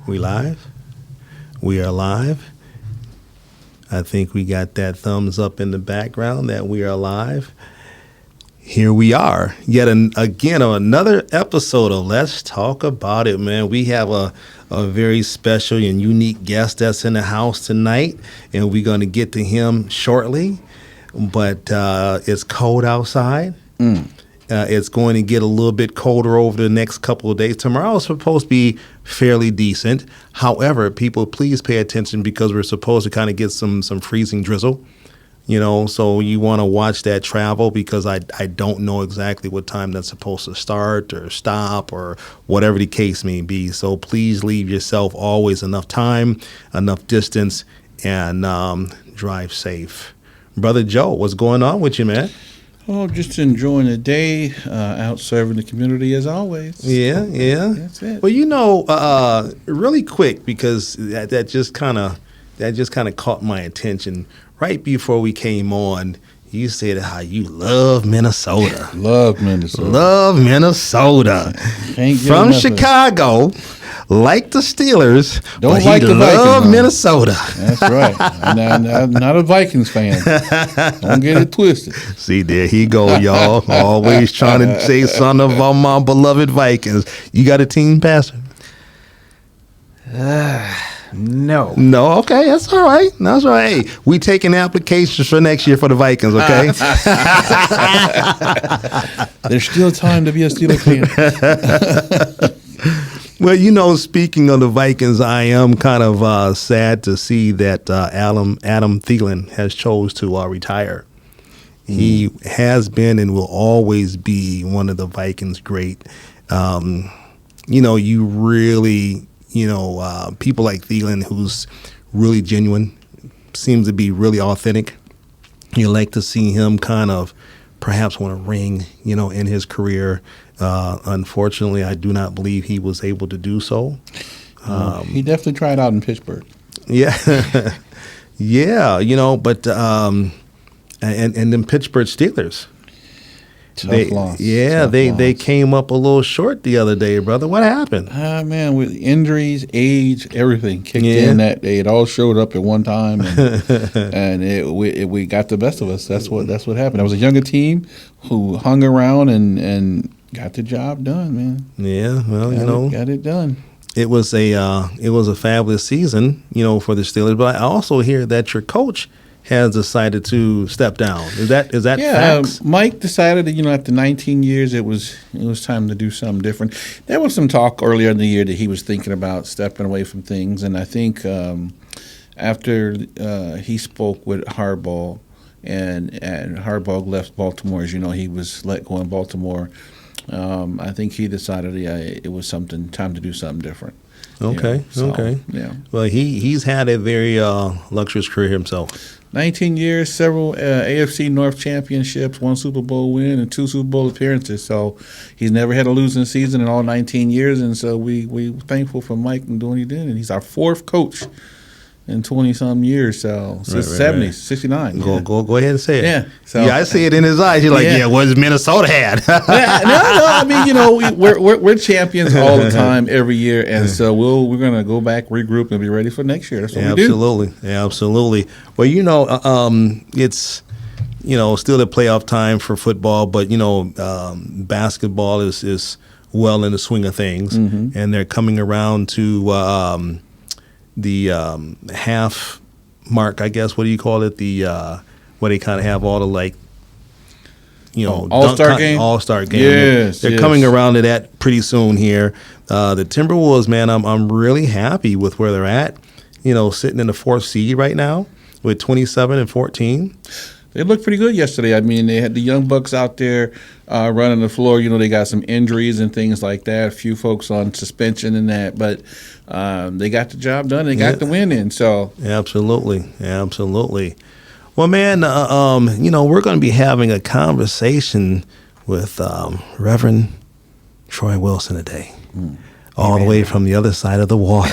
We live? We are live. I think we got that thumbs up in the background that we are live. Here we are, yet again on another episode of Let's Talk About It, man. We have a very special and unique guest that's in the house tonight, and we're going to get to him shortly. But it's cold outside. It's going to get a little bit colder over the next couple of days. Tomorrow is supposed to be fairly decent. However, people, please pay attention because we're supposed to kind of get some freezing drizzle. You know, so you want to watch that travel because I don't know exactly what time that's supposed to start or stop or whatever the case may be. So please leave yourself always enough time, enough distance, and drive safe. Brother Joe, what's going on with you, man? Oh, just enjoying the day, out serving the community as always. Yeah. That's it. Well, you know, really quick because that just kind of caught my attention. Right before we came on, you said how you love Minnesota. Love Minnesota. Love Minnesota. From Chicago, like the Steelers, don't but like he the love Vikings, Minnesota. That's right. I'm not a Vikings fan. Don't get it twisted. See, there he go, y'all. Always trying to say something about my beloved Vikings. You got a team, Pastor? No. Okay, that's all right. That's all right. Hey, we taking applications for next year for the Vikings, okay? There's still time to be a Steelers fan. Well, you know, speaking of the Vikings, I am kind of sad to see that Adam Thielen has chose to retire. He has been and will always be one of the Vikings' great. You know, you really... You know, people like Thielen, who's really genuine, seems to be really authentic. You like to see him kind of perhaps want a ring, you know, in his career. Unfortunately, I do not believe he was able to do so. He definitely tried out in Pittsburgh. Yeah. Yeah, you know, but and then Pittsburgh Steelers. Tough loss. Yeah, they came up a little short the other day, brother. What happened? Man, with injuries, age, everything kicked in that day. It all showed up at one time, and we got the best of us. That's what happened. It was a younger team who hung around and got the job done, man. Yeah, well, got it done. It was a fabulous season, you know, for the Steelers. But I also hear that your coach has decided to step down. Is that facts? Mike decided that, you know, after 19 years, it was time to do something different. There was some talk earlier in the year that he was thinking about stepping away from things, and I think after he spoke with Harbaugh and Harbaugh left Baltimore, as you know, he was let go in Baltimore. I think he decided it was time to do something different. Okay. Yeah. Well, he's had a very luxurious career himself. 19 years, several AFC North championships, 1 Super Bowl win, and 2 Super Bowl appearances. So he's never had a losing season in all 19 years, and so we thankful for Mike and doing what he did. And he's our 4th coach in 20-some years, so since the 70s, right. 69. Go ahead and say it. Yeah. So, I see it in his eyes. He's like, what does Minnesota had? No, I mean, you know, we're champions all the time, every year, and so we're going to go back, regroup, and be ready for next year. That's what we do. Absolutely. Well, you know, it's, you know, still the playoff time for football, but, you know, basketball is well in the swing of things, and they're coming around to the half mark, I guess. What do you call it? The where they kind of have all the, like, you know, All-Star game. All-Star game. Yes, they're coming around to that pretty soon here. The Timberwolves, man, I'm really happy with where they're at. You know, sitting in the 4th seed right now with 27-14. They looked pretty good yesterday. I mean, they had the young bucks out there running the floor. You know, they got some injuries and things like that. A few folks on suspension and that, but they got the job done. They got the win in. So absolutely. Well, man, you know, we're going to be having a conversation with Reverend Troy Wilson today. All the way from the other side of the water.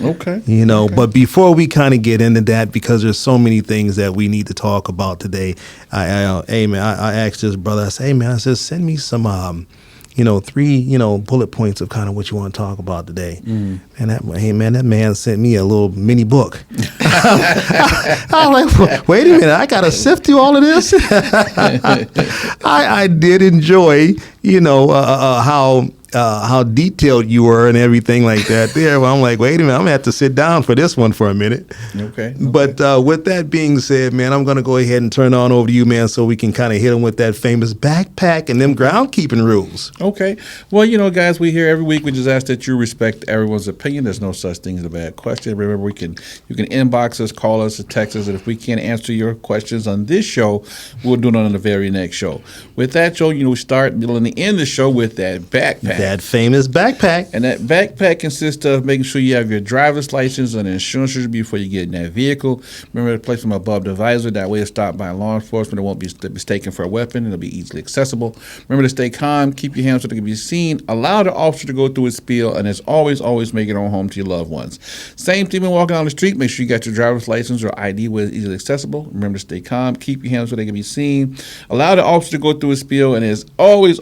Okay. You know, but before we kind of get into that, because there's so many things that we need to talk about today, I asked this brother, I said, hey, man, send me some three, bullet points of kind of what you want to talk about today. And that man sent me a little mini book. I was like, wait a minute, I got to sift through all of this. I did enjoy, how detailed you were and everything like that there. Well, I'm like, wait a minute, I'm going to have to sit down for this one for a minute. Okay. But with that being said, man, I'm going to go ahead and turn on over to you, man, so we can kind of hit them with that famous backpack and them groundkeeping rules. Okay. Well, guys, we here every week. We just ask that you respect everyone's opinion. There's no such thing as a bad question. Remember, you can inbox us, call us, or text us, and if we can't answer your questions on this show, we'll do it on the very next show. With that show, we start, middle, and the end of the show with that backpack. That famous backpack. And that backpack consists of making sure you have your driver's license and insurance before you get in that vehicle. Remember to place them above the visor. That way if stopped by law enforcement, it won't be mistaken for a weapon. It'll be easily accessible. Remember to stay calm. Keep your hands so they can be seen. Allow the officer to go through his spiel. And as always make it on home to your loved ones. Same thing when walking down the street. Make sure you got your driver's license or ID where it's easily accessible. Remember to stay calm. Keep your hands so they can be seen. Allow the officer to go through his spiel. And as always,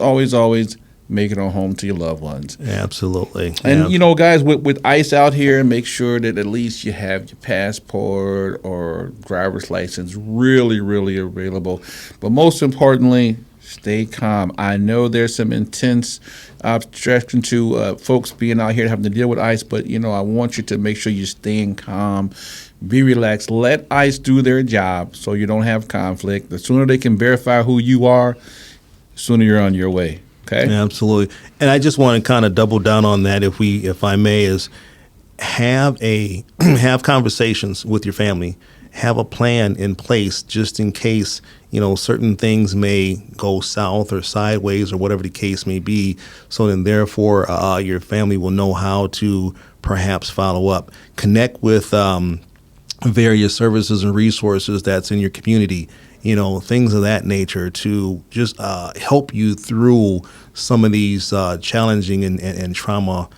make it on home to your loved ones. Absolutely. And, guys, with ICE out here, make sure that at least you have your passport or driver's license really, really available. But most importantly, stay calm. I know there's some intense obstruction to folks being out here having to deal with ICE, but, I want you to make sure you're staying calm. Be relaxed. Let ICE do their job so you don't have conflict. The sooner they can verify who you are, the sooner you're on your way. Okay. Absolutely. And I just want to kind of double down on that, if I may, is have conversations with your family, have a plan in place just in case, certain things may go south or sideways or whatever the case may be. So then therefore your family will know how to perhaps follow up, connect with various services and resources that's in your community, things of that nature to just help you through some of these challenging and trauma,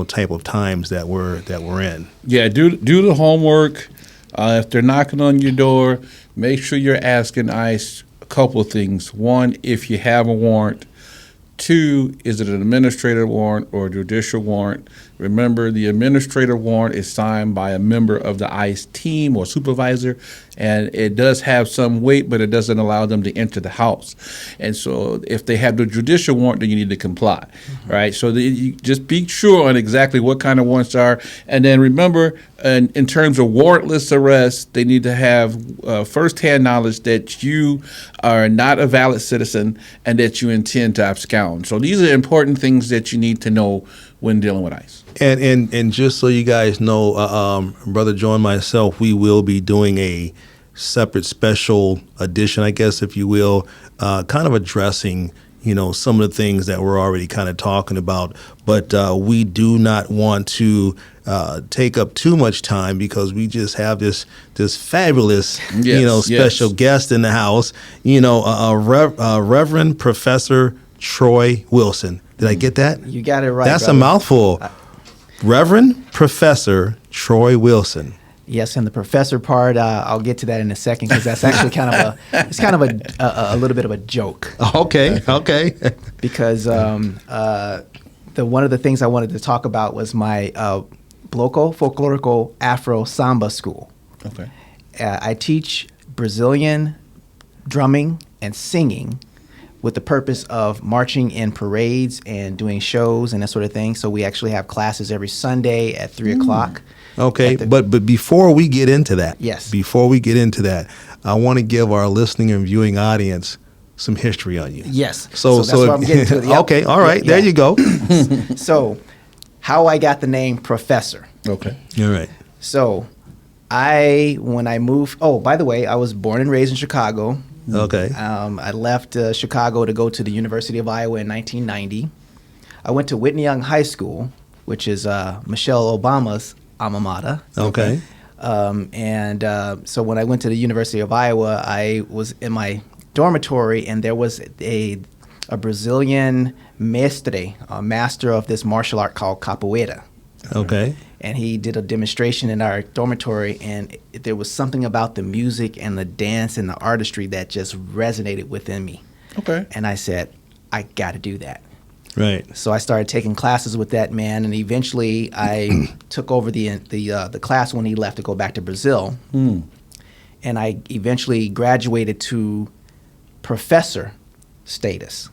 type of times that we're in. Yeah, do the homework. If they're knocking on your door, make sure you're asking ICE a couple of things. One, if you have a warrant. Two, is it an administrative warrant or a judicial warrant? Remember, the administrative warrant is signed by a member of the ICE team or supervisor, and it does have some weight, but it doesn't allow them to enter the house. And so if they have the judicial warrant, then you need to comply, right? So you just be sure on exactly what kind of warrants are. And then remember, in terms of warrantless arrest, they need to have firsthand knowledge that you are not a valid citizen and that you intend to abscond. So these are important things that you need to know when dealing with ICE. And just so you guys know, Brother Joe and myself, we will be doing a separate special edition, I guess, if you will, kind of addressing, some of the things that we're already kind of talking about. But we do not want to take up too much time because we just have this fabulous, special guest in the house, Reverend Professor Troy Wilson. Did I get that? You got it right. That's brother. a mouthful. Reverend Professor Troy Wilson. Yes, and the professor part, I'll get to that in a second because that's actually kind of a little bit of a joke. Okay. Because one of the things I wanted to talk about was my Bloco Folklorico Afro Samba School. Okay. I teach Brazilian drumming and singing with the purpose of marching in parades and doing shows and that sort of thing. So we actually have classes every Sunday at 3 o'clock. Okay, but before we get into that, I want to give our listening and viewing audience some history on you. Yes. So that's what I'm getting to. Yep. Okay, all right, there you go. So how I got the name Professor. Okay. All right. So when I moved, by the way, I was born and raised in Chicago. Okay. I left Chicago to go to the University of Iowa in 1990. I went to Whitney Young High School, which is Michelle Obama's alma mater. Okay. So when I went to the University of Iowa, I was in my dormitory, and there was a Brazilian mestre, a master of this martial art called capoeira. Okay. And he did a demonstration in our dormitory, and there was something about the music and the dance and the artistry that just resonated within me. Okay. And I said, I got to do that. Right. So I started taking classes with that man, and eventually I took over the class when he left to go back to Brazil. And I eventually graduated to professor status.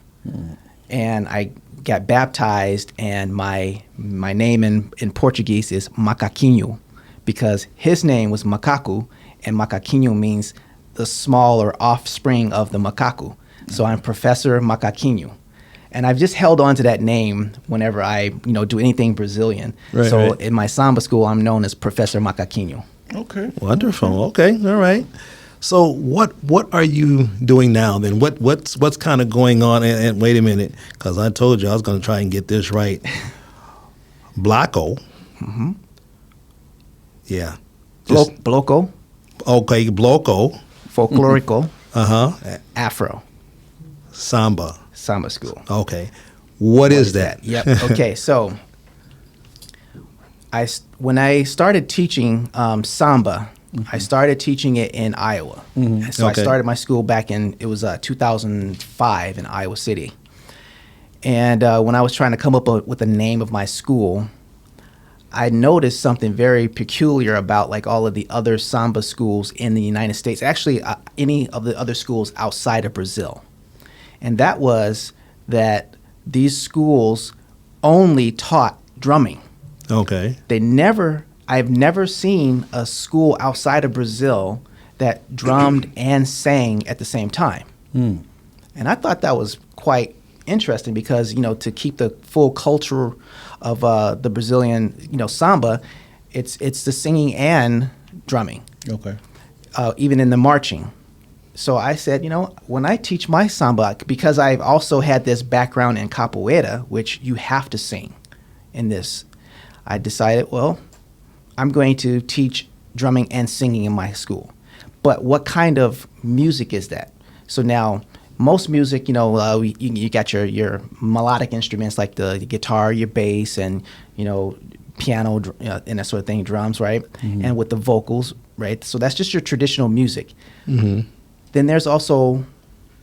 And I got baptized, and my name in Portuguese is Macaquinho, because his name was Macaco, and Macaquinho means the small or offspring of the macaco. So I'm Professor Macaquinho. And I've just held on to that name whenever I, do anything Brazilian. Right, so right. in my samba school, I'm known as Professor Macaquinho. Okay. Wonderful. Okay. All right. So what are you doing now then? What's kind of going on? And wait a minute, because I told you I was going to try and get this right. Bloco. Mm-hmm. Yeah. Bloco, Okay. Bloco. folklorico, Uh-huh. Samba. samba school. Okay. What is that? Yep. Okay. So when I started teaching samba, I started teaching it in Iowa. So I Okay. started my school back in, it was 2005 in Iowa City. And when I was trying to come up with the name of my school, I noticed something very peculiar about like all of the other samba schools in the United States, actually any of the other schools outside of Brazil. And that was that these schools only taught drumming. Okay. I've never seen a school outside of Brazil that drummed and sang at the same time. And I thought that was quite interesting because, to keep the full culture of the Brazilian, samba, it's the singing and drumming, Okay. even in the marching. So I said, when I teach my samba, because I've also had this background in capoeira, which you have to sing in this, I decided, well, I'm going to teach drumming and singing in my school. But what kind of music is that? So now, most music, you got your melodic instruments like the guitar, your bass, and, piano, and that sort of thing, drums, right? And with the vocals, right? So that's just your traditional music. Then there's also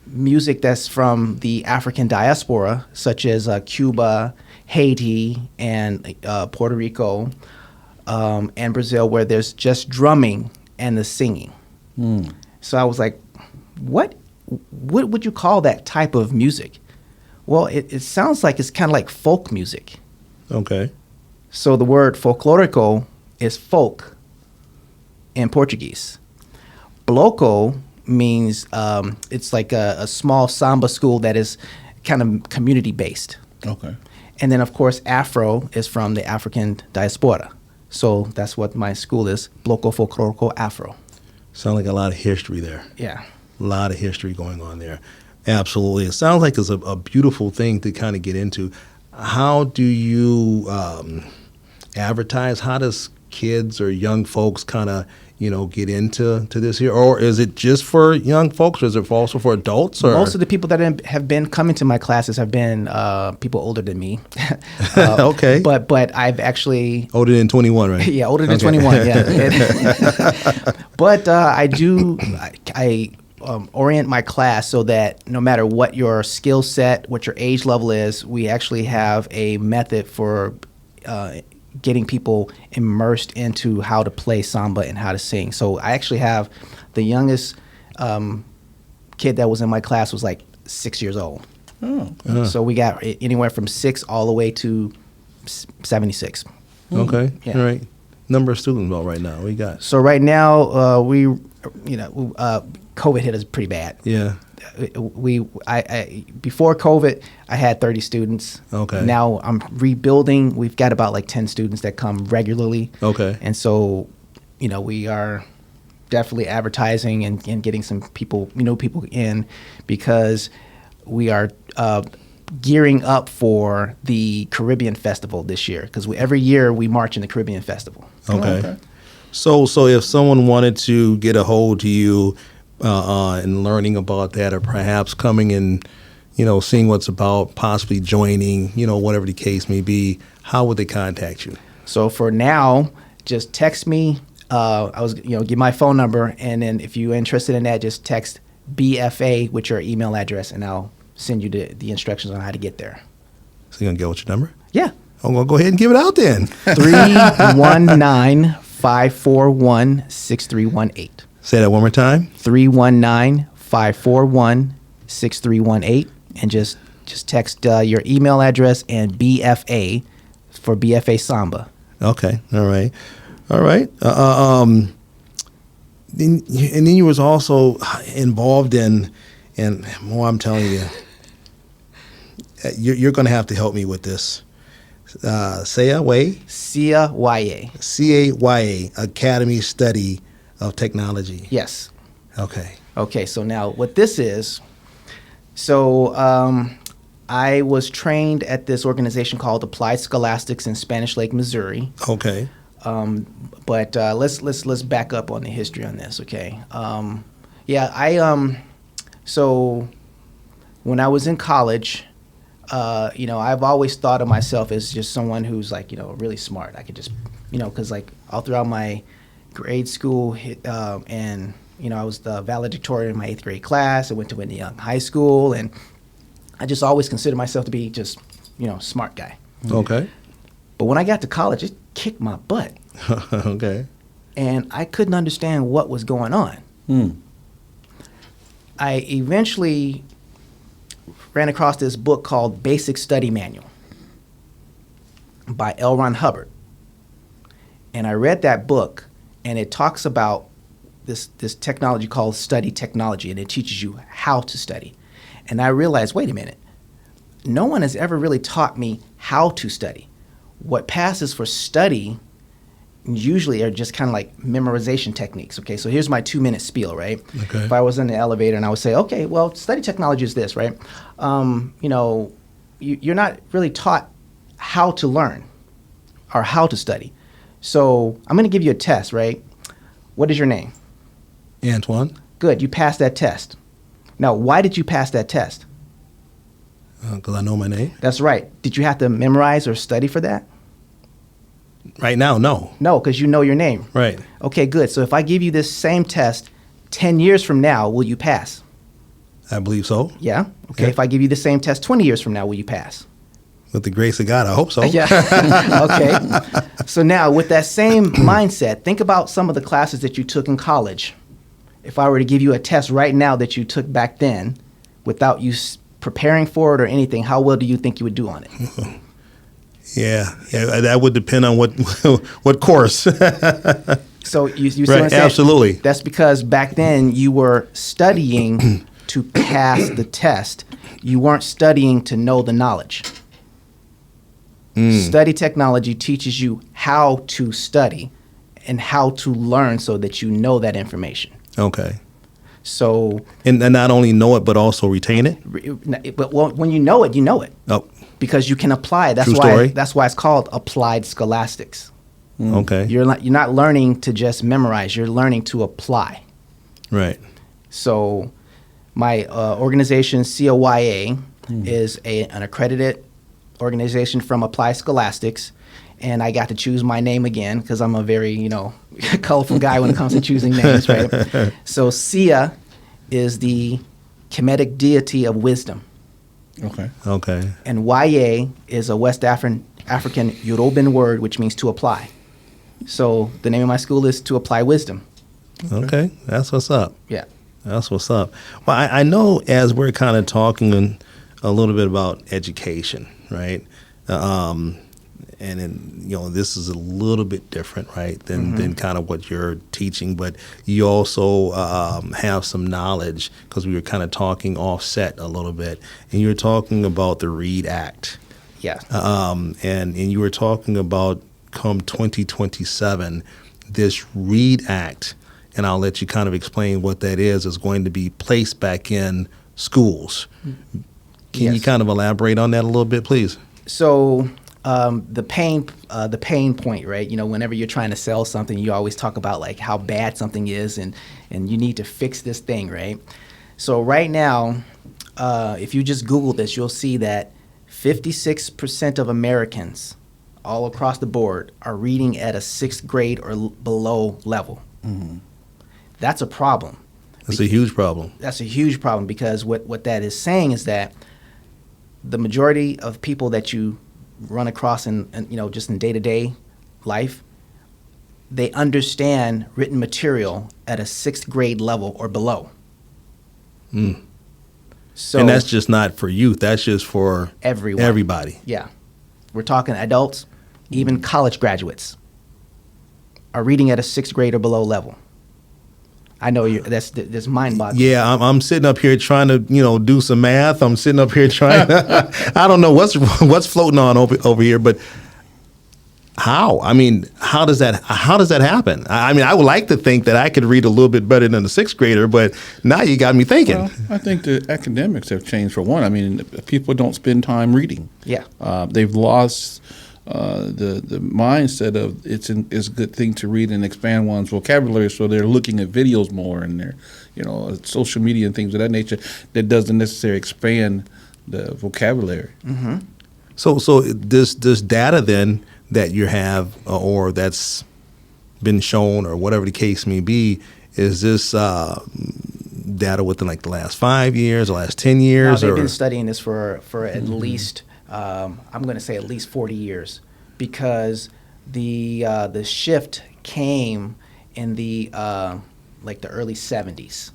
music that's from the African diaspora, such as Cuba, Haiti, and Puerto Rico, and Brazil, where there's just drumming and the singing. So I was like, what would you call that type of music? Well, it sounds like it's kind of like folk music. Okay. So the word folclorico is folk in Portuguese. Bloco means it's like a small samba school that is kind of community-based. Okay. And then, of course, Afro is from the African diaspora. So that's what my school is, Bloco Folklorico Afro. Sound like a lot of history there. Yeah. A lot of history going on there. Absolutely. It sounds like it's a beautiful thing to kind of get into. How do you advertise? How does kids or young folks kind of, get into this here? Or is it just for young folks, or is it also for adults? Or? Most of the people that have been coming to my classes have been people older than me. Okay. But I've actually... Older than 21, right? Yeah, older than 21, yeah. But I orient my class so that no matter what your skill set, what your age level is, we actually have a method for getting people immersed into how to play samba and how to sing. So I actually have the youngest kid that was in my class was like 6 years old. Oh. So we got anywhere from 6 all the way to 76. Okay. Yeah. All right. Number of students about right now? We got. So right now, COVID hit us pretty bad. Yeah. I before COVID, I had 30 students. Okay. Now I'm rebuilding. We've got about like 10 students that come regularly. Okay. And so, we are definitely advertising and getting some people, people in, because we are gearing up for the Caribbean Festival this year. Because every year we march in the Caribbean Festival. Okay. Okay. So if someone wanted to get a hold to you and learning about that, or perhaps coming and, seeing what's about, possibly joining, whatever the case may be, how would they contact you? So for now, just text me. Give my phone number, and then if you're interested in that, just text BFA with your email address, and I'll send you the instructions on how to get there. So you gonna get what's your number? Yeah. I'm gonna go ahead and give it out then. 319-541-6318. Say that one more time. 319-541-6318. And just text your email address and BFA for BFA Samba. Okay. All right. Then you was also involved in more. I'm telling you, you're going to have to help me with this. CAYA Academy Study of Technology. Yes. Okay. Okay. So now what this is. So I was trained at this organization called Applied Scholastics in Spanish Lake, Missouri. Okay. But let's back up on the history on this, okay? So when I was in college, I've always thought of myself as just someone who's like, really smart. I could just, because like all throughout my grade school, and I was the valedictorian in my 8th grade class. I went to Whitney Young High School, and I just always considered myself to be just, smart guy. Okay. But when I got to college, it kicked my butt. Okay. And I couldn't understand what was going on. I eventually ran across this book called Basic Study Manual by L. Ron Hubbard. And I read that book, and it talks about this technology called study technology, and it teaches you how to study. And I realized, wait a minute, no one has ever really taught me how to study. What passes for study usually are just kind of like memorization techniques. Okay, so here's my 2-minute spiel, right? Okay. If I was in the elevator and I would say, okay, well, study technology is this, right? You're not really taught how to learn or how to study. So I'm going to give you a test, right? What is your name? Anthijuan. Good, you passed that test. Now, why did you pass that test? Because I know my name. That's right. Did you have to memorize or study for that? Right now, no. No, because you know your name. Right. Okay, good. So if I give you this same test 10 years from now, will you pass? I believe so. Yeah? Okay, Yeah. if I give you the same test 20 years from now, will you pass? With the grace of God, I hope so. Yeah. Okay. So now, with that same mindset, think about some of the classes that you took in college. If I were to give you a test right now that you took back then, without you preparing for it or anything, how well do you think you would do on it? Yeah, that would depend on what course. So you see Right, what I'm saying? absolutely. That's because back then you were studying to pass the test. You weren't studying to know the knowledge. Study technology teaches you how to study and how to learn so that you know that information. Okay. So, And not only know it, but also retain it? but when you know it, you know it. Oh, Because you can apply it. True story. That's why it's called applied scholastics. okay. You're not learning to just memorize. You're learning to apply. Right. So my organization, COYA, is an accredited organization from Applied Scholastics. And I got to choose my name again because I'm a very, colorful guy when it comes to choosing names, right? So Sia is the Kemetic deity of wisdom. Okay. Okay. And YA is a West African Yoruban word which means to apply. So the name of my school is To Apply Wisdom. Okay. That's what's up. Yeah. That's what's up. Well, I know as we're kind of talking a little bit about education, right? And then, this is a little bit different, right, than kind of what you're teaching. But you also have some knowledge because we were kind of talking offset a little bit. And you were talking about the READ Act. Yeah. And you were talking about come 2027, this READ Act, and I'll let you kind of explain what that is going to be placed back in schools. Can you kind of elaborate on that a little bit, please? So the pain point, right? Whenever you're trying to sell something, you always talk about like how bad something is, and you need to fix this thing, right? So right now, if you just Google this, you'll see that 56% of Americans, all across the board, are reading at a 6th grade or below level. Mm-hmm. That's a problem. That's a huge problem. That's a huge problem because what that is saying is that the majority of people that you run across in just in day-to-day life, they understand written material at a 6th grade level or below. So, and that's just not for youth. That's just for everyone. everybody. Yeah. We're talking adults, even college graduates are reading at a 6th grade or below level. I know that's mind-boggling. Yeah, I'm sitting up here trying to, do some math. I'm sitting up here trying. I don't know what's floating on over here, but how? I mean, how does that happen? I mean, I would like to think that I could read a little bit better than a 6th grader, but now you got me thinking. Well, I think the academics have changed for one. I mean, people don't spend time reading. Yeah. They've lost the mindset of it's a good thing to read and expand one's vocabulary, so they're looking at videos more and they're social media and things of that nature that doesn't necessarily expand the vocabulary. Mm-hmm. So this data then that you have or that's been shown or whatever the case may be, is this data within like the last 5 years, the last 10 years? No, they've been studying this for at least I'm going to say at least 40 years, because the shift came in the the early 70s,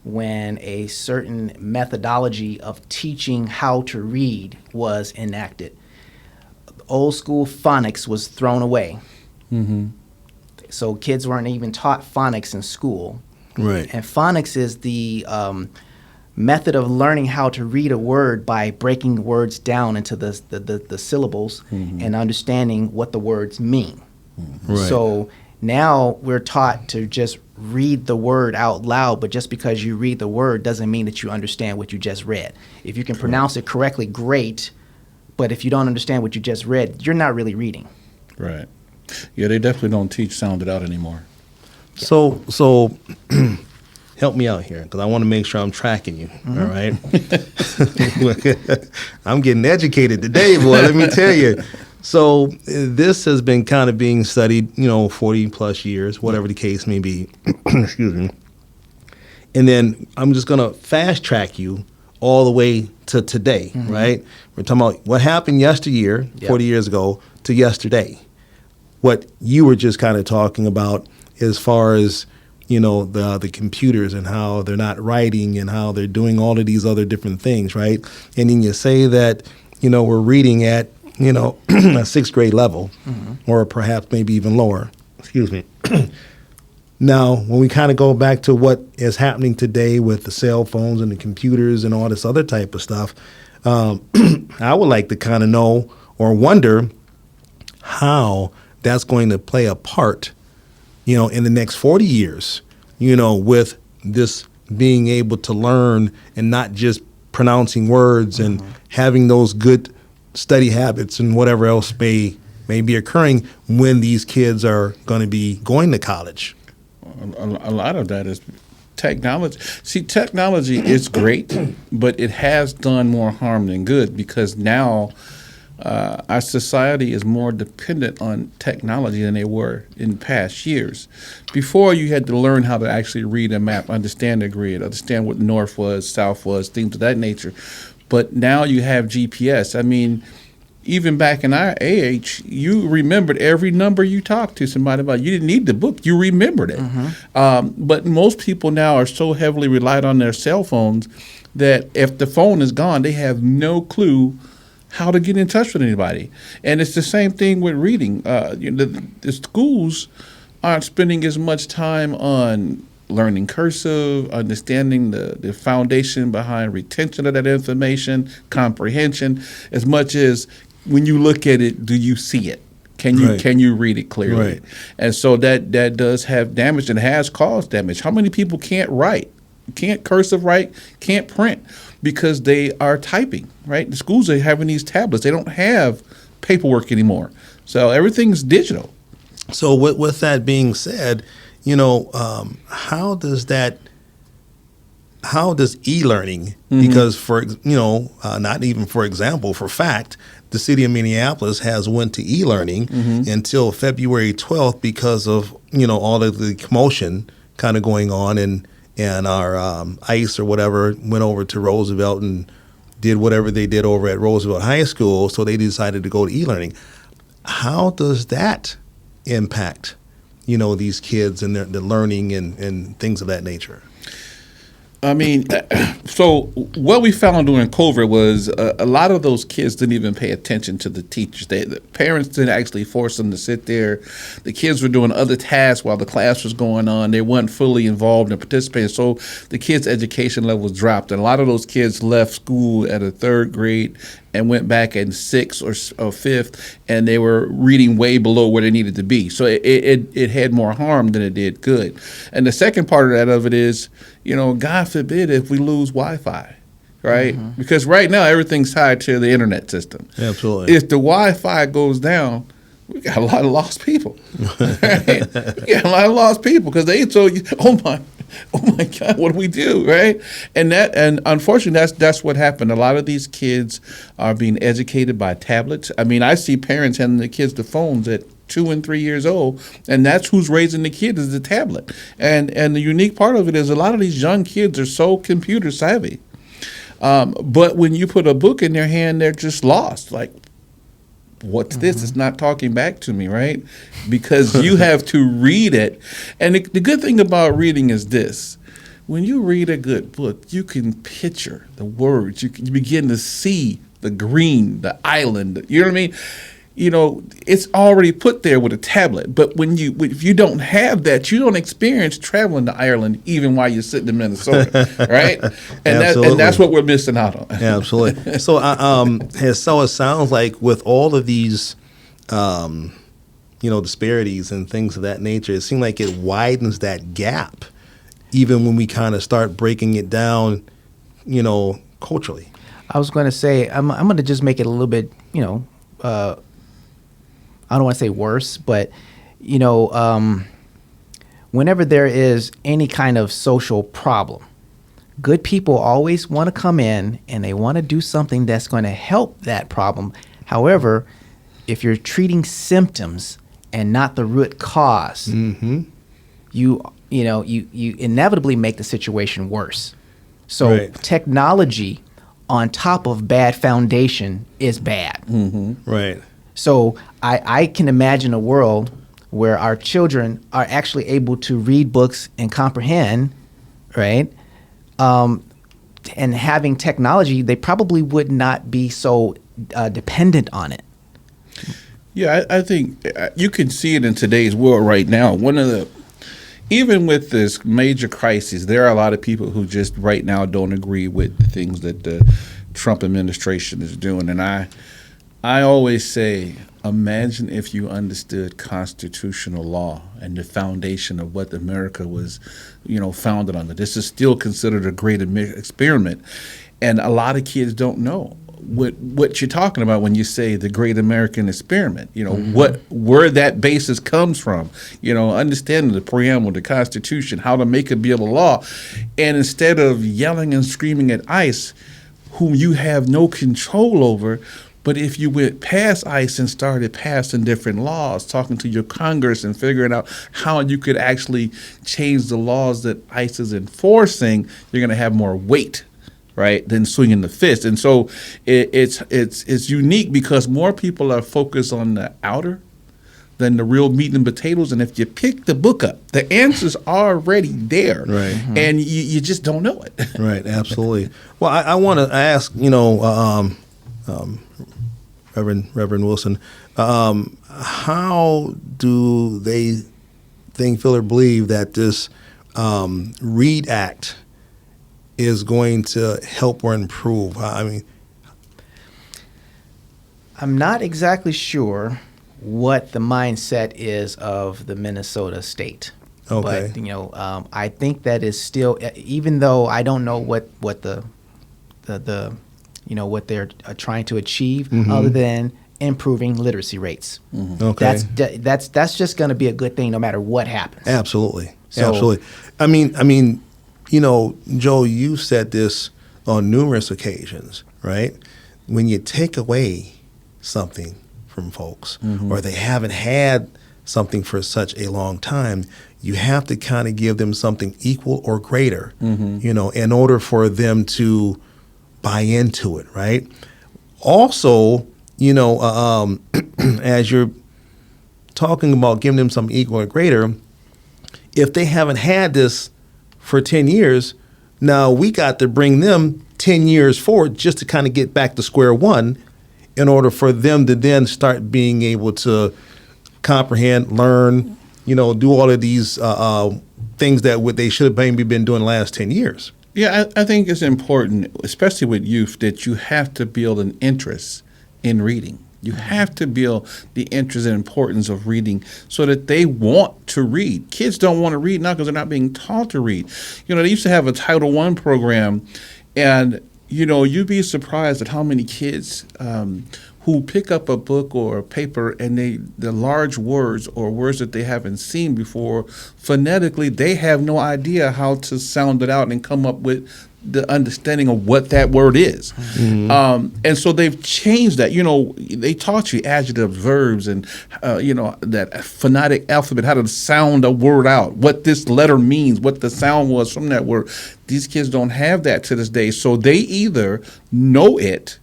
when a certain methodology of teaching how to read was enacted. Old school phonics was thrown away. Mm-hmm. So kids weren't even taught phonics in school. Right. And phonics is the method of learning how to read a word by breaking words down into the syllables and understanding what the words mean. Right. So now we're taught to just read the word out loud, but just because you read the word doesn't mean that you understand what you just read. If you can pronounce it correctly, great, but if you don't understand what you just read, you're not really reading. Right. Yeah, they definitely don't teach sounded out anymore. So help me out here, because I want to make sure I'm tracking you. All right. I'm getting educated today, boy. Let me tell you. So this has been kind of being studied, 40 plus years, whatever the case may be. Excuse me. And then I'm just going to fast track you all the way to today, right? We're talking about what happened yesteryear, 40 years ago, to yesterday. What you were just kind of talking about as far as, the computers and how they're not writing and how they're doing all of these other different things, right? And then you say that, we're reading at, a 6th grade level or perhaps maybe even lower. Excuse me. Now, when we kind of go back to what is happening today with the cell phones and the computers and all this other type of stuff, I would like to kind of know or wonder how that's going to play a part, in the next 40 years, with this being able to learn and not just pronouncing words and having those good study habits and whatever else may be occurring when these kids are going to be going to college. A lot of that is technology. See, technology is great, but it has done more harm than good, because now our society is more dependent on technology than they were in past years. Before, you had to learn how to actually read a map, understand the grid, understand what north was, south was, things of that nature. But now you have GPS. I mean, even back in our age, you remembered every number you talked to somebody about. You didn't need the book. You remembered it. But most people now are so heavily reliant on their cell phones that if the phone is gone, they have no clue how to get in touch with anybody. And it's the same thing with reading. The schools aren't spending as much time on learning cursive, understanding the foundation behind retention of that information, comprehension, as much as when you look at it, do you see it? Can you read it clearly? Right. And so that does have damage and has caused damage. How many people can't write, can't cursive write, can't print because they are typing, right? The schools are having these tablets. They don't have paperwork anymore. So everything's digital. So with that being said, how does e-learning, because for, not even for example, for fact, the city of Minneapolis has went to e-learning until February 12th because of, all of the commotion kind of going on and our ICE or whatever went over to Roosevelt and did whatever they did over at Roosevelt High School, so they decided to go to e-learning. How does that impact, these kids and their learning and things of that nature? I mean, so what we found during COVID was a lot of those kids didn't even pay attention to the teachers. The parents didn't actually force them to sit there. The kids were doing other tasks while the class was going on. They weren't fully involved and participating. So the kids' education levels dropped. And a lot of those kids left school at a third grade and went back in sixth or fifth, and they were reading way below where they needed to be. So it had more harm than it did good. And the second part of it is, God forbid if we lose Wi-Fi, right? Mm-hmm. Because right now everything's tied to the internet system. Absolutely. If the Wi-Fi goes down, we got a lot of lost people. Right? We got a lot of lost people because they told you, oh my God, what do we do, right? And unfortunately, that's what happened. A lot of these kids are being educated by tablets. I mean, I see parents handing their kids the phones at 2 and 3 years old, and that's who's raising the kid is the tablet. And the unique part of it is a lot of these young kids are so computer savvy. But when you put a book in their hand, they're just lost. Like, what's this? It's not talking back to me, right? Because you have to read it. And the good thing about reading is this. When you read a good book, you can picture the words. You begin to see the green, the island. You know what I mean? It's already put there with a tablet. But if you don't have that, you don't experience traveling to Ireland even while you're sitting in Minnesota, right? And that's what we're missing out on. Yeah, absolutely. So, it sounds like with all of these, disparities and things of that nature, it seems like it widens that gap, even when we kind of start breaking it down, culturally. I was going to say, I'm going to just make it a little bit, I don't want to say worse, but, whenever there is any kind of social problem, good people always want to come in and they want to do something that's going to help that problem. However, if you're treating symptoms and not the root cause, mm-hmm. you inevitably make the situation worse. So right. Technology on top of bad foundation is bad. Mm-hmm. Right. So I can imagine a world where our children are actually able to read books and comprehend, right? And having technology, they probably would not be so dependent on it. Yeah, I think you can see it in today's world right now. Even with this major crisis, there are a lot of people who just right now don't agree with the things that the Trump administration is doing. And I always say, imagine if you understood constitutional law and the foundation of what America was, founded under. This is still considered a great experiment. And a lot of kids don't know what you're talking about when you say the great American experiment, mm-hmm. where that basis comes from, understanding the preamble, the Constitution, how to make it be a law. And instead of yelling and screaming at ICE, whom you have no control over, but if you went past ICE and started passing different laws, talking to your Congress and figuring out how you could actually change the laws that ICE is enforcing, you're going to have more weight, right, than swinging the fist. And so it's unique because more people are focused on the outer than the real meat and potatoes. And if you pick the book up, the answer's already there, right? Mm-hmm. And you just don't know it. Right, absolutely. Well, I want to ask, Reverend Wilson, how do they feel, or believe that this READ Act is going to help or improve? I'm not exactly sure what the mindset is of the Minnesota state. Okay. But I think that is still, even though I don't know what the what they're trying to achieve, mm-hmm. other than improving literacy rates. Mm-hmm. Okay. That's just going to be a good thing no matter what happens. Absolutely. So, absolutely. I mean, Joe, you said this on numerous occasions, right? When you take away something from folks, mm-hmm. or they haven't had something for such a long time, you have to kind of give them something equal or greater, mm-hmm. In order for them to buy into it, right? Also, as you're talking about giving them something equal or greater, if they haven't had this for 10 years, now we got to bring them 10 years forward just to kind of get back to square one in order for them to then start being able to comprehend, learn, do all of these things that what they should have maybe been doing the last 10 years. Yeah, I think it's important, especially with youth, that you have to build an interest in reading. You have to build the interest and importance of reading so that they want to read. Kids don't want to read now because they're not being taught to read. They used to have a Title I program, and, you'd be surprised at how many kids who pick up a book or a paper and the large words or words that they haven't seen before, phonetically, they have no idea how to sound it out and come up with the understanding of what that word is. And so they've changed that. They taught you adjectives, verbs, and, that phonetic alphabet, how to sound a word out, what this letter means, what the sound was from that word. These kids don't have that to this day. So they either know it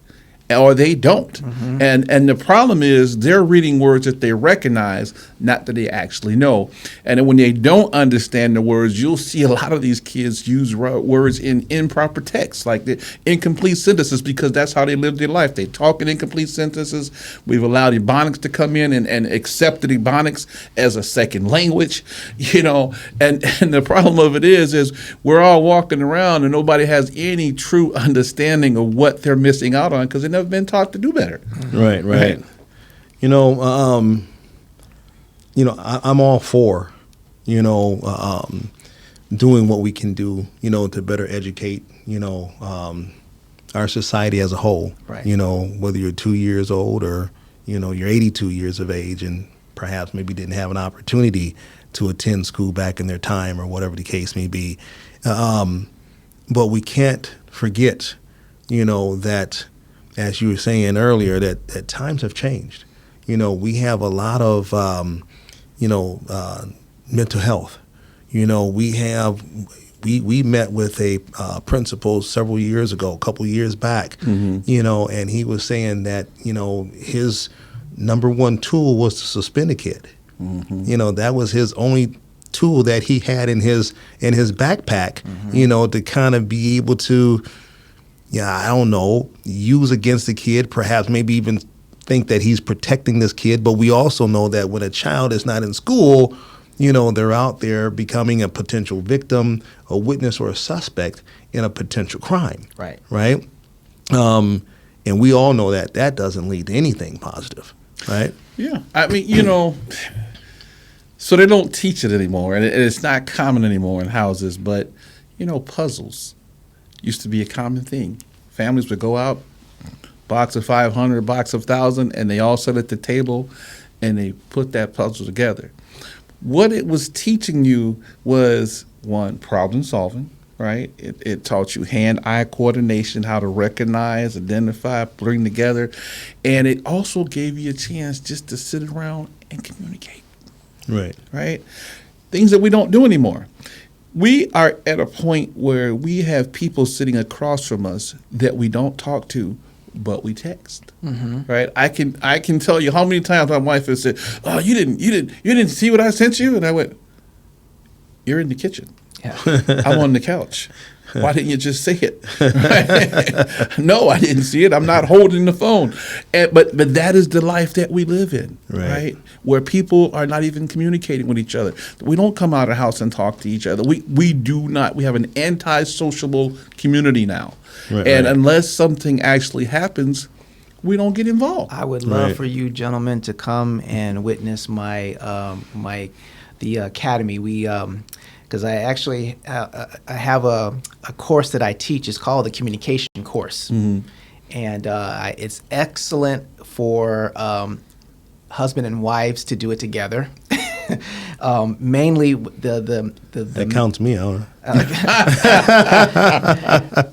or they don't. And the problem is they're reading words that they recognize, not that they actually know. And then when they don't understand the words, you'll see a lot of these kids use words in improper text, like the incomplete sentences, because that's how they live their life. They talk in incomplete sentences. We've allowed Ebonics to come in and accepted Ebonics as a second language, and the problem of it is we're all walking around and nobody has any true understanding of what they're missing out on because they never been taught to do better. Right. I'm all for, doing what we can do, to better educate, our society as a whole. Right. Whether you're 2 years old or, you're 82 years of age and perhaps maybe didn't have an opportunity to attend school back in their time or whatever the case may be. But we can't forget, that, as you were saying earlier, that times have changed. We have a lot of, mental health. We met with a principal several years ago, a couple years back, and he was saying that, his number one tool was to suspend a kid. That was his only tool that he had in his backpack, to kind of be able to, use against the kid, perhaps maybe even think that he's protecting this kid. But we also know that when a child is not in school, they're out there becoming a potential victim, a witness, or a suspect in a potential crime. Right. And we all know that doesn't lead to anything positive. Right. Yeah. I mean, so they don't teach it anymore, and it's not common anymore in houses. But, puzzles used to be a common thing. Families would go out, box of 500, box of 1,000, and they all sit at the table and they put that puzzle together. What it was teaching you was, one, problem solving, right? It taught you hand-eye coordination, how to recognize, identify, bring together. And it also gave you a chance just to sit around and communicate. Right? Things that we don't do anymore. We are at a point where we have people sitting across from us that we don't talk to, but we text. Right? I can tell you how many times my wife has said, "Oh, you didn't see what I sent you," and I went, "You're in the kitchen. Yeah. I'm on the couch. Why didn't you just say it?" Right? No, I didn't see it. I'm not holding the phone. But that is the life that we live in, right? Where people are not even communicating with each other. We don't come out of the house and talk to each other. We do not. We have an anti-sociable community now. Unless something actually happens, we don't get involved. I would love for you gentlemen to come and witness the academy. We because I actually I have a course that I teach. It's called the communication course, and it's excellent for husband and wives to do it together. Mainly that counts me out.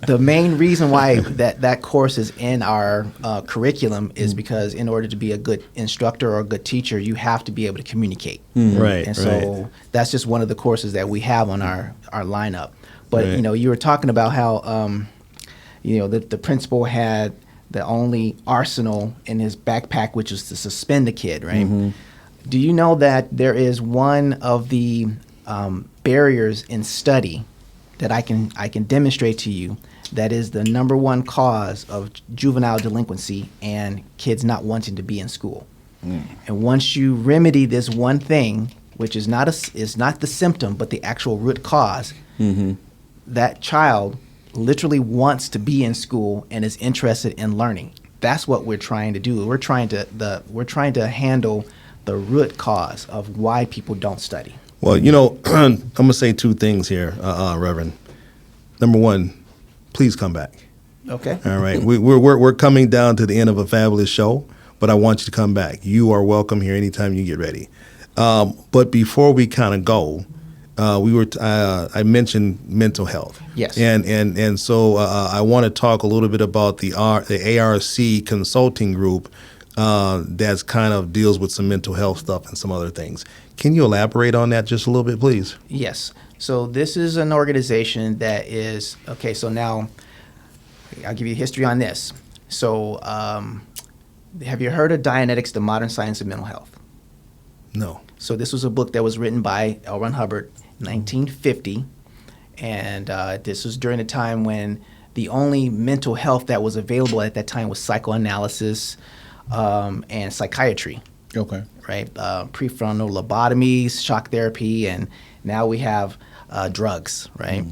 The main reason why that course is in our curriculum is because in order to be a good instructor or a good teacher, you have to be able to communicate. And so that's just one of the courses that we have on our lineup. But you were talking about how the principal had the only arsenal in his backpack, which is to suspend the kid, right? Mm-hmm. Do you know that there is one of the barriers in study that I can demonstrate to you that is the number one cause of juvenile delinquency and kids not wanting to be in school? And once you remedy this one thing, which is not the symptom but the actual root cause, that child literally wants to be in school and is interested in learning. That's what we're trying to do. We're trying to handle the root cause of why people don't study. Well, I'm going to say two things here, Reverend. Number one, please come back. Okay. All right. We're coming down to the end of a fabulous show, but I want you to come back. You are welcome here anytime you get ready. But before we kind of go, I mentioned mental health. Yes. And so I want to talk a little bit about the ARC consulting group that's kind of deals with some mental health stuff and some other things. Can you elaborate on that just a little bit, please? Yes. So this is an organization that is, okay, so now I'll give you history on this. So have you heard of Dianetics, the Modern Science of Mental Health? No. So this was a book that was written by L. Ron Hubbard in 1950, and this was during a time when the only mental health that was available at that time was psychoanalysis and psychiatry. Okay. Right? Prefrontal lobotomies, shock therapy, and now we have drugs, right?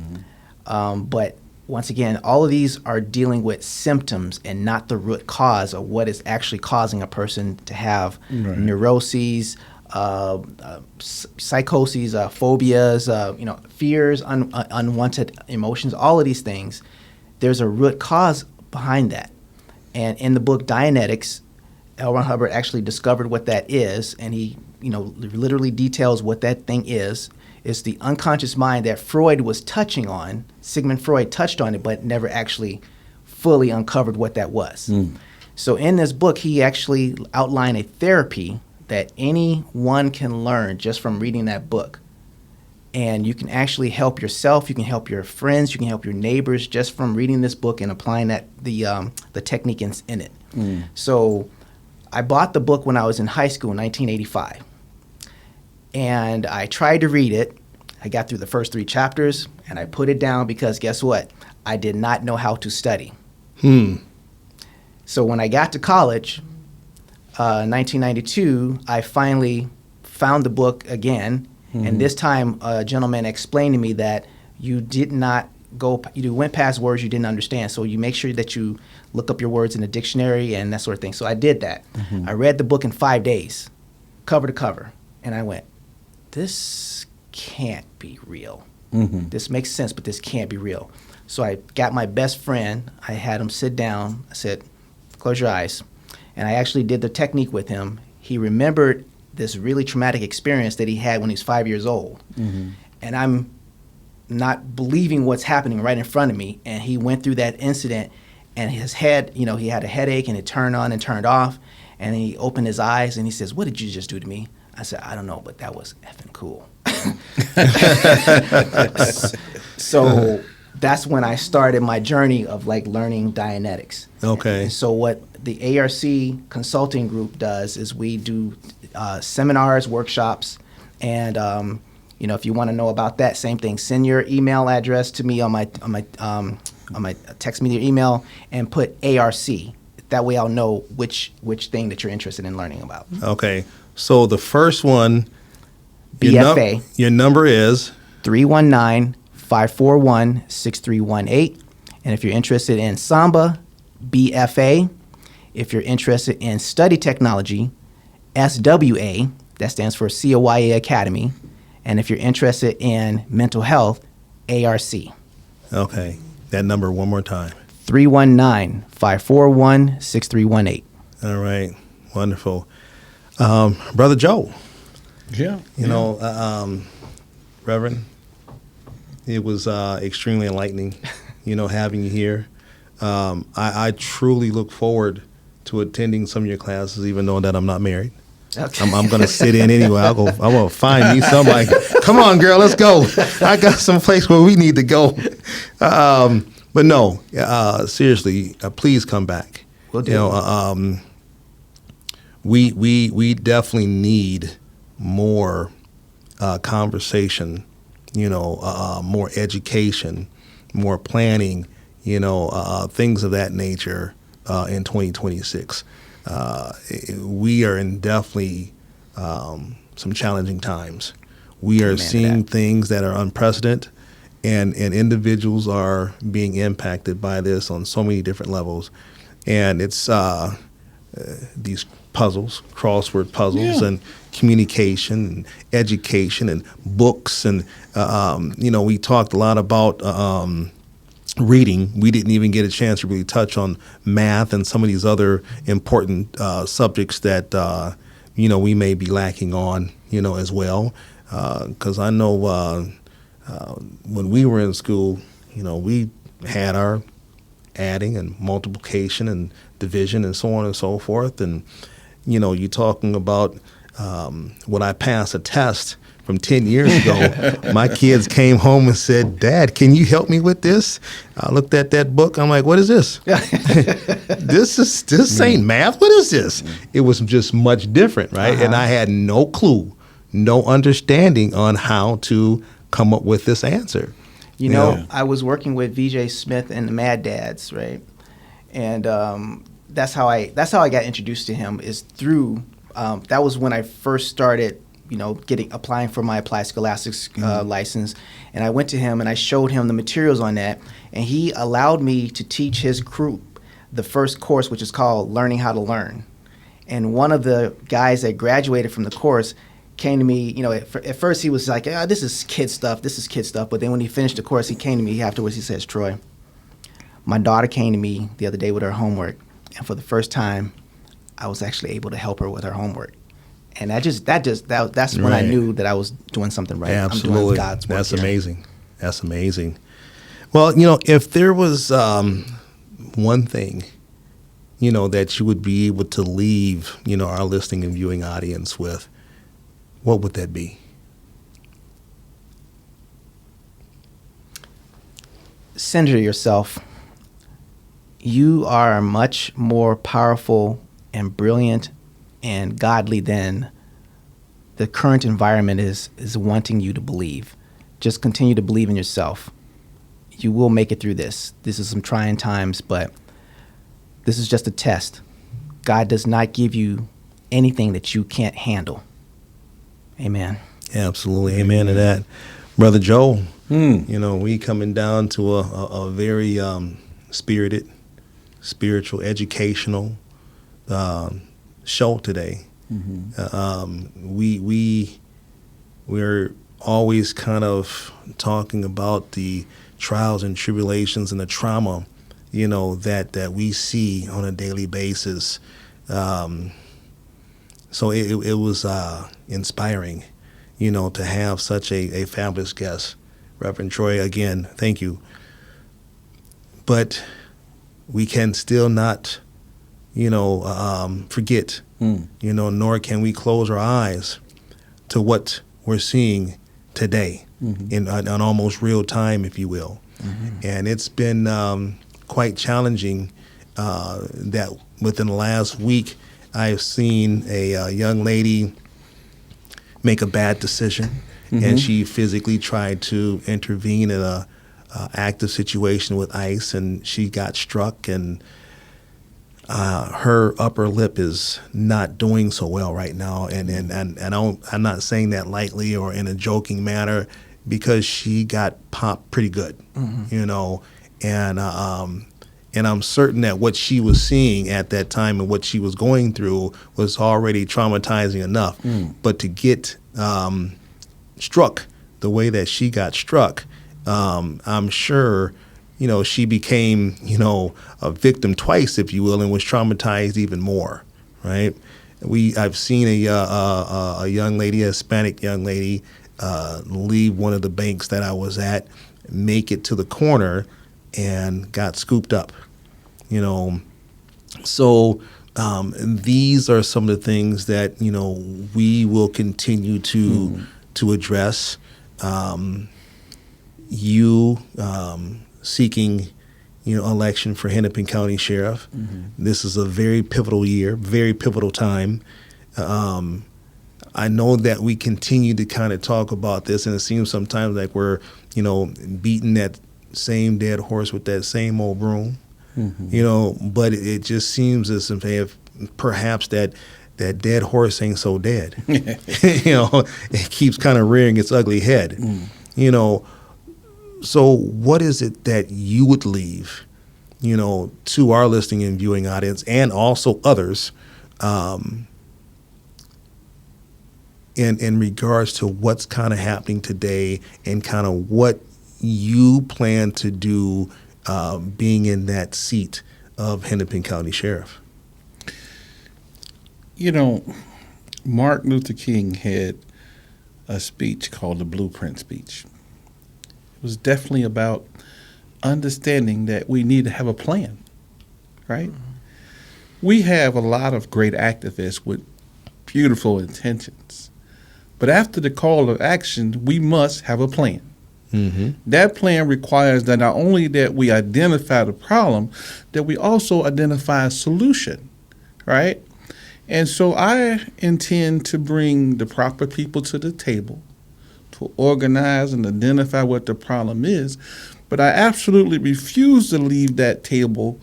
But once again, all of these are dealing with symptoms and not the root cause of what is actually causing a person to have neuroses, psychoses, phobias, fears, unwanted emotions, all of these things. There's a root cause behind that. And in the book Dianetics, L. Ron Hubbard actually discovered what that is, and he, literally details what that thing is. It's the unconscious mind that Freud was touching on. Sigmund Freud touched on it, but never actually fully uncovered what that was. So in this book, he actually outlined a therapy that anyone can learn just from reading that book. And you can actually help yourself, you can help your friends, you can help your neighbors just from reading this book and applying the technique in it. So I bought the book when I was in high school in 1985. And I tried to read it. I got through the first 3 chapters, and I put it down because guess what? I did not know how to study. So when I got to college, 1992, I finally found the book again. And this time, a gentleman explained to me that you went past words you didn't understand. So you make sure that you look up your words in the dictionary and that sort of thing. So I did that. I read the book in 5 days, cover to cover. And I went, this can't be real. This makes sense, but this can't be real. So I got my best friend. I had him sit down. I said, close your eyes. And I actually did the technique with him. He remembered this really traumatic experience that he had when he was 5 years old. And I'm not believing what's happening right in front of me. And he went through that incident, and his head, he had a headache, and it turned on and turned off. And he opened his eyes, and he says, what did you just do to me? I said, I don't know, but that was effing cool. So that's when I started my journey of learning Dianetics. Okay. And so what the ARC consulting group does is we do seminars, workshops, and if you want to know about that, same thing. Send your email address to me on my text me your email and put ARC. That way I'll know which thing that you're interested in learning about. Okay. So the first one, BFA. Your number is 319-541-6318. And if you're interested in Samba, BFA. If you're interested in study technology, SWA, that stands for COYA Academy. And if you're interested in mental health, ARC. Okay. That number one more time. 319-541-6318. All right. Wonderful. Brother Joe. Yeah. Reverend, it was extremely enlightening, having you here. I truly look forward to attending some of your classes, even though that I'm not married. Okay. I'm going to sit in anyway. I'm going to find me somebody. Come on, girl, let's go. I got some place where we need to go. But no, seriously, please come back. Will do. You know, we definitely need more conversation. You know, more education, more planning. You know, things of that nature in 2026. We are in definitely some challenging times. We are Amen to seeing that. things that are unprecedented, and individuals are being impacted by this on so many different levels. And it's these puzzles, crossword puzzles, Yeah. and communication, and education, and books, and you know, we talked a lot about reading. We didn't even get a chance to really touch on math and some of these other important subjects that you know, we may be lacking on, you know, as well. Because I know when we were in school, you know, we had our adding and multiplication and division and so on and so forth. And, you know, you're talking about when I passed a test from 10 years ago, my kids came home and said, "Dad, can you help me with this?" I looked at that book. I'm like, "What is this? This ain't math. What is this?" It was just much different, right? And I had no clue, no understanding on how to come up with this answer. You know, Yeah. I was working with VJ Smith and the Mad Dads, right? And that's how I got introduced to him, is through that was when I first started, you know, applying for my Applied Scholastics license. And I went to him and I showed him the materials on that, and he allowed me to teach his group the first course, which is called Learning How to Learn. And one of the guys that graduated from the course came to me, you know, at first he was like, this is kid stuff. But then when he finished the course, he came to me afterwards. He says, "Troy, my daughter came to me the other day with her homework. And for the first time, I was actually able to help her with her homework." And that's when I Right. knew that I was doing something right. Absolutely. I'm doing God's work. That's here. amazing. That's amazing. Well, you know, if there was one thing, you know, that you would be able to leave, you know, our listening and viewing audience with, what would that be? Center yourself. You are much more powerful and brilliant and godly than the current environment is wanting you to believe. Just continue to believe in yourself. You will make it through this. This is some trying times, but this is just a test. God does not give you anything that you can't handle. Amen. Absolutely. Amen to that. Brother Joe, Hmm. you know, we coming down to a very spirited, spiritual, educational show today. We're always kind of talking about the trials and tribulations and the trauma, you know, that we see on a daily basis. So it was inspiring, you know, to have such a fabulous guest. Reverend Troy, again, thank you. But we can still not, you know, forget, you know, nor can we close our eyes to what we're seeing today in almost real time, if you will. And it's been quite challenging that within the last week, I've seen a young lady make a bad decision, and she physically tried to intervene in a active situation with ICE, and she got struck, and her upper lip is not doing so well right now, and I'm not saying that lightly or in a joking manner, because she got popped pretty good, you know, and I'm certain that what she was seeing at that time and what she was going through was already traumatizing enough. But to get struck the way that she got struck, I'm sure, you know, she became, you know, a victim twice, if you will, and was traumatized even more, right? I've seen a young lady, a Hispanic young lady, leave one of the banks that I was at, make it to the corner, and got scooped up, you know. So these are some of the things that, you know, we will continue to address. You seeking election for Hennepin County Sheriff. This is a very pivotal year, very pivotal time. I know that we continue to kind of talk about this, and it seems sometimes like we're, beating that same dead horse with that same old broom, but it just seems as if perhaps that dead horse ain't so dead. It keeps kind of rearing its ugly head. So what is it that you would leave, to our listening and viewing audience and also others, in regards to what's kind of happening today and kind of what you plan to do being in that seat of Hennepin County Sheriff? Martin Luther King had a speech called the Blueprint Speech. It was definitely about understanding that we need to have a plan, right? We have a lot of great activists with beautiful intentions. But after the call of action, we must have a plan. That plan requires that not only that we identify the problem, that we also identify a solution, right? And so I intend to bring the proper people to the table to organize and identify what the problem is, but I absolutely refuse to leave that table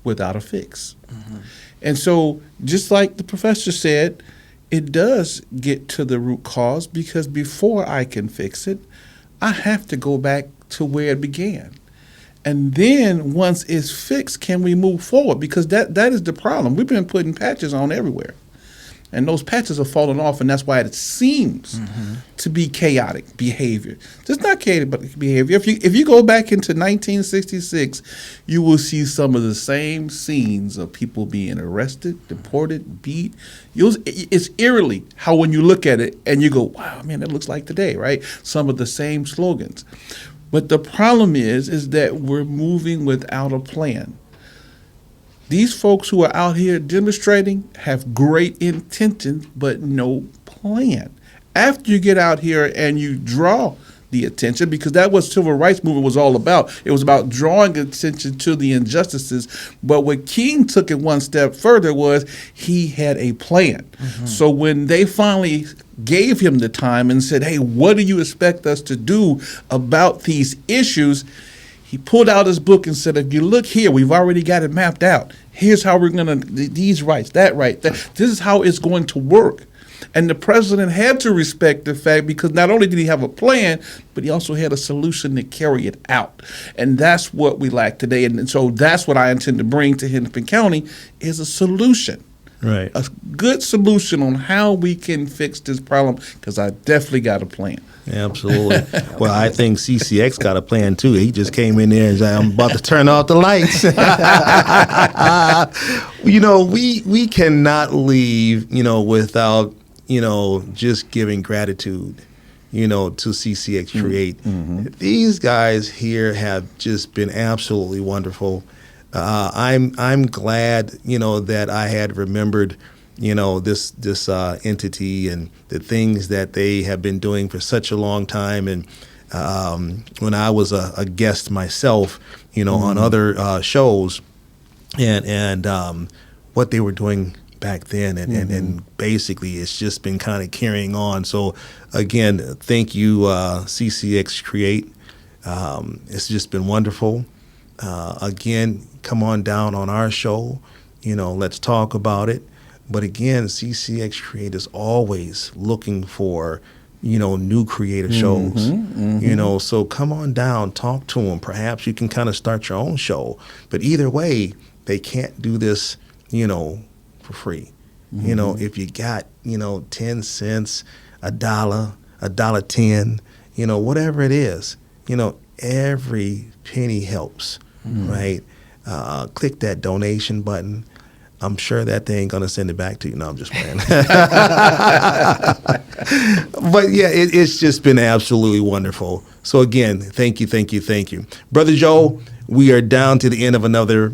without a fix. And so, just like the professor said, it does get to the root cause, because before I can fix it, I have to go back to where it began. And then once it's fixed, can we move forward? Because that is the problem. We've been putting patches on everywhere. And those patches are falling off, and that's why it seems to be chaotic behavior. It's not chaotic behavior. If you go back into 1966, you will see some of the same scenes of people being arrested, deported, beat. It's eerily how when you look at it and you go, wow, man, that looks like today, right? Some of the same slogans. But the problem is that we're moving without a plan. These folks who are out here demonstrating have great intentions, but no plan. After you get out here and you draw the attention, because that's what civil rights movement was all about. It was about drawing attention to the injustices. But what King took it one step further was he had a plan. So when they finally gave him the time and said, hey, what do you expect us to do about these issues? He pulled out his book and said, if you look here, we've already got it mapped out. Here's how we're going to, these rights, that right. This is how it's going to work. And the president had to respect the fact, because not only did he have a plan, but he also had a solution to carry it out. And that's what we lack today. And so that's what I intend to bring to Hennepin County, is a solution. Right. A good solution on how we can fix this problem, because I definitely got a plan. Absolutely. Well, I think CCX got a plan too. He just came in there and said, I'm about to turn off the lights. We cannot leave, without, just giving gratitude, to CCX Create. These guys here have just been absolutely wonderful. I'm glad, that I had remembered, this entity and the things that they have been doing for such a long time. And when I was a guest myself, on other shows, and what they were doing back then, and basically it's just been kind of carrying on. So again, thank you, CCX Create. It's just been wonderful. Again, come on down on our show, let's talk about it. But again, CCX Create is always looking for, new creative shows, so come on down, talk to them. Perhaps you can kind of start your own show. But either way, they can't do this, for free. If you got, 10 cents, $1, $1.10, whatever it is, every penny helps, right? Click that donation button. I'm sure that they ain't going to send it back to you. No, I'm just playing. But yeah, it's just been absolutely wonderful. So again, thank you. Brother Joe, we are down to the end of another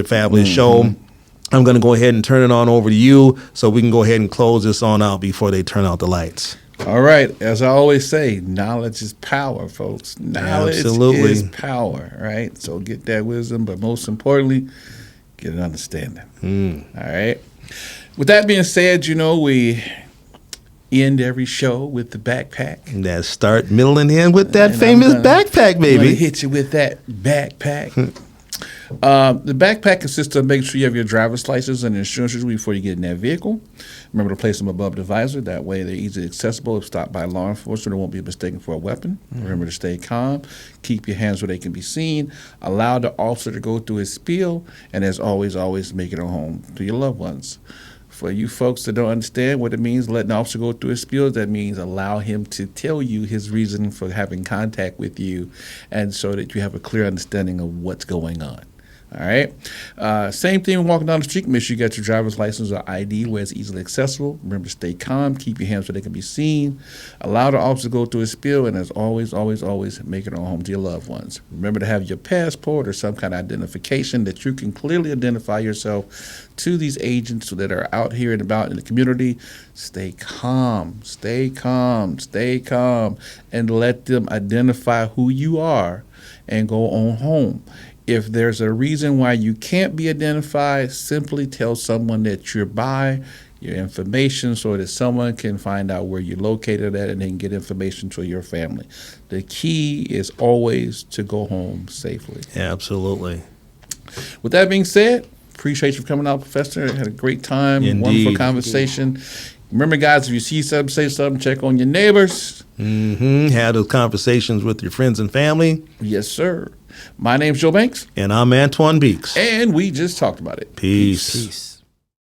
fabulous show. I'm going to go ahead and turn it on over to you so we can go ahead and close this on out before they turn out the lights. All right. As I always say, knowledge is power, folks. Knowledge Absolutely. is power, right? So get that wisdom, but most importantly, get an understanding. All right. With that being said, we end every show with the backpack. That start, middle, and end with that And famous I'm gonna- backpack, I'm gonna baby. hit you with that backpack. The backpack consists of making sure you have your driver's license and insurance before you get in that vehicle. Remember to place them above the visor. That way they're easily accessible if stopped by law enforcement. They won't be mistaken for a weapon. Remember to stay calm. Keep your hands where they can be seen. Allow the officer to go through his spiel. And as always, always make it home to your loved ones. For you folks that don't understand what it means, letting the officer go through his spiel, that means allow him to tell you his reason for having contact with you, and so that you have a clear understanding of what's going on. All right. Same thing when walking down the street. Make sure you got your driver's license or ID where it's easily accessible. Remember to stay calm. Keep your hands where they can be seen. Allow the officer to go through his spiel. And as always, always, always make it on home to your loved ones. Remember to have your passport or some kind of identification that you can clearly identify yourself to these agents that are out here and about in the community. Stay calm. Stay calm. Stay calm. And let them identify who you are and go on home. If there's a reason why you can't be identified, simply tell someone that you're by your information so that someone can find out where you're located at and they can get information to your family. The key is always to go home safely. Absolutely. With that being said, appreciate you for coming out, Professor. I had a great time, Indeed. wonderful conversation. Remember, guys, if you see something, say something, check on your neighbors. Have those conversations with your friends and family. Yes, sir. My name's Joe Banks, And I'm Anthijuan Beeks. and we just talked about it. Peace. Peace.